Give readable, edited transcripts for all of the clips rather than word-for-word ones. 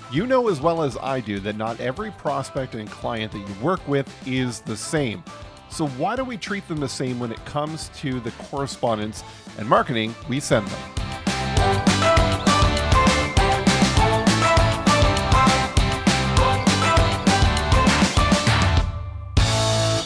You know as well as I do that not every prospect and client that you work with is the same. So why do we treat them the same when it comes to the correspondence and marketing we send them?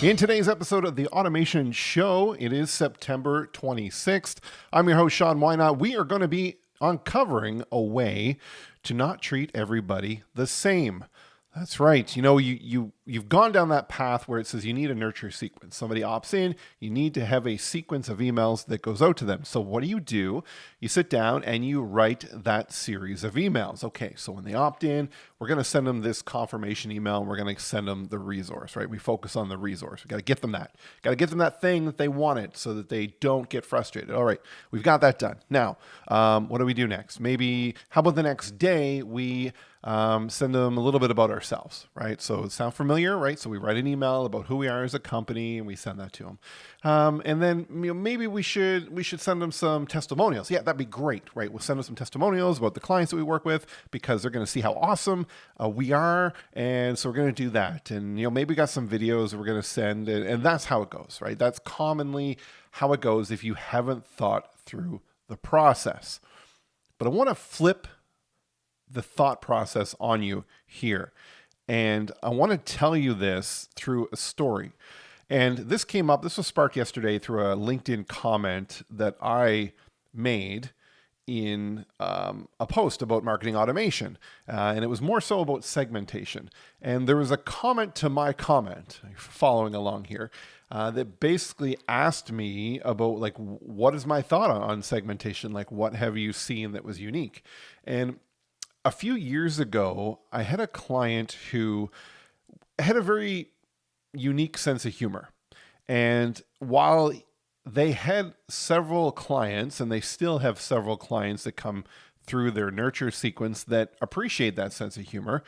In today's episode of the Automation Show, it is September 26th. I'm your host, Shaun Whynacht. We are going to be uncovering a way to not treat everybody the same. That's right. You know, you've gone down that path where it says you need a nurture sequence. Somebody opts in, you need to have a sequence of emails that goes out to them. So what do? You sit down and you write that series of emails. Okay, so when they opt in, we're going to send them this confirmation email and we're going to send them the resource, right? We focus on the resource. We got to get them that. Got to get them that thing that they wanted so that they don't get frustrated. All right, we've got that done. Now, what do we do next? Maybe, how about the next day we send them a little bit about ourselves, right? So sound familiar, right? So we write an email about who we are as a company and we send that to them. And then maybe we should send them some testimonials. Yeah, that'd be great, right? We'll send them some testimonials about the clients that we work with because they're going to see how awesome we are. And so we're going to do that. And, maybe we got some videos that we're going to send and that's how it goes, right? That's commonly how it goes if you haven't thought through the process. But I want to flip the thought process on you here. And I want to tell you this through a story. And this was sparked yesterday through a LinkedIn comment that I made in a post about marketing automation. And it was more so about segmentation. And there was a comment to my comment, following along here, that basically asked me about what is my thought on segmentation? Like, what have you seen that was unique? And a few years ago, I had a client who had a very unique sense of humor. And while they had several clients, and they still have several clients that come through their nurture sequence that appreciate that sense of humor,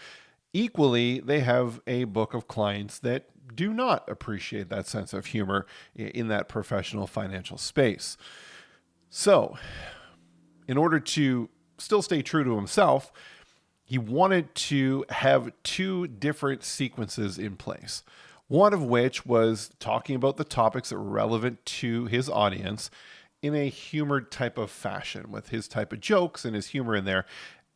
equally, they have a book of clients that do not appreciate that sense of humor in that professional financial space. So, in order to still stay true to himself, he wanted to have two different sequences in place. One of which was talking about the topics that were relevant to his audience in a humored type of fashion with his type of jokes and his humor in there.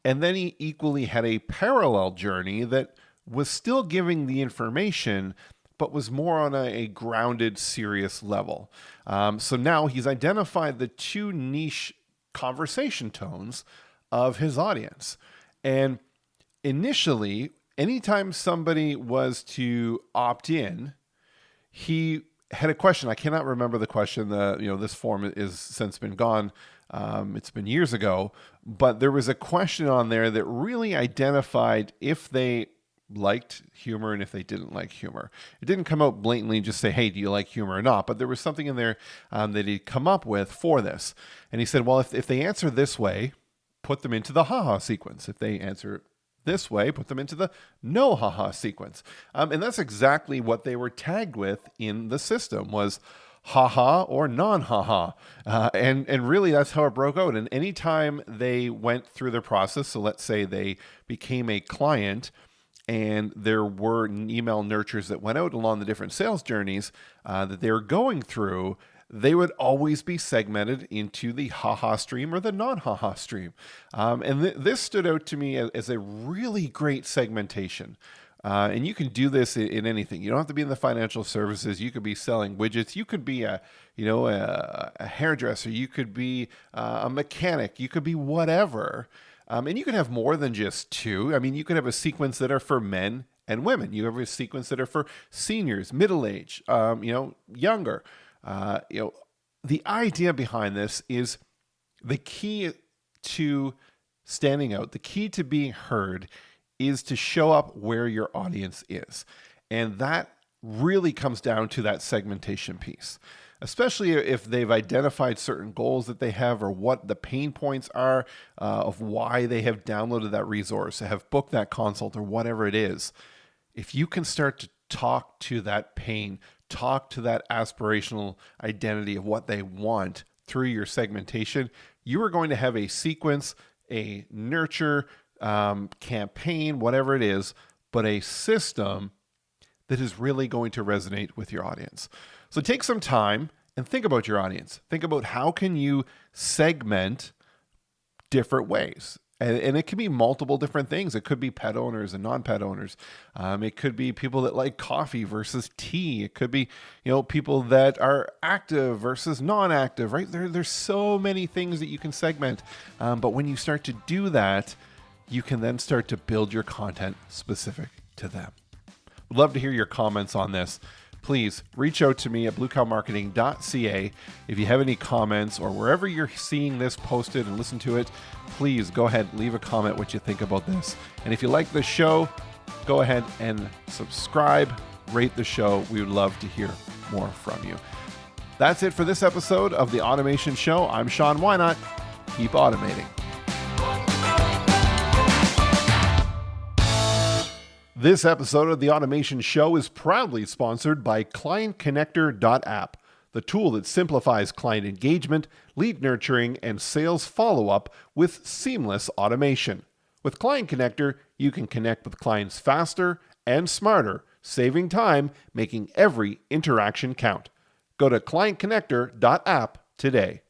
And then he equally had a parallel journey that was still giving the information, but was more on a grounded, serious level. So now he's identified the two niche conversation tones of his audience. And initially, anytime somebody was to opt in, he had a question. I cannot remember the question. This form is since been gone. It's been years ago, but there was a question on there that really identified if they liked humor and if they didn't like humor. It didn't come out blatantly and just say, hey, do you like humor or not? But there was something in there that he'd come up with for this. And he said, well, if they answer this way, put them into the haha sequence. If they answer this way, put them into the no haha sequence. And that's exactly what they were tagged with in the system was haha or non-haha. And really that's how it broke out. And anytime they went through their process, so let's say they became a client and there were email nurtures that went out along the different sales journeys that they were going through, they would always be segmented into the haha stream or the non-haha stream. And this stood out to me as a really great segmentation. And you can do this in anything. You don't have to be in the financial services. You could be selling widgets. You could be a hairdresser. You could be a mechanic. You could be whatever. And you can have more than just two. I mean, you could have a sequence that are for men and women. You have a sequence that are for seniors, middle age, younger. The idea behind this is the key to standing out, the key to being heard is to show up where your audience is. And that really comes down to that segmentation piece, especially if they've identified certain goals that they have or what the pain points are of why they have downloaded that resource, have booked that consult or whatever it is. If you can start to talk to that pain, talk to that aspirational identity of what they want through your segmentation, you are going to have a sequence, a nurture campaign, whatever it is, but a system that is really going to resonate with your audience. So take some time and think about your audience. Think about how can you segment different ways. And it can be multiple different things. It could be pet owners and non-pet owners. It could be people that like coffee versus tea. It could be, people that are active versus non-active, right? There's so many things that you can segment. But when you start to do that, you can then start to build your content specific to them. Would love to hear your comments on this. Please reach out to me at bluecowmarketing.ca. If you have any comments or wherever you're seeing this posted and listen to it, please go ahead, leave a comment what you think about this. And if you like the show, go ahead and subscribe, rate the show. We would love to hear more from you. That's it for this episode of The Automation Show. I'm Shaun Whynacht. Keep automating. This episode of The Automation Show is proudly sponsored by ClientConnector.app, the tool that simplifies client engagement, lead nurturing, and sales follow-up with seamless automation. With Client Connector, you can connect with clients faster and smarter, saving time, making every interaction count. Go to ClientConnector.app today.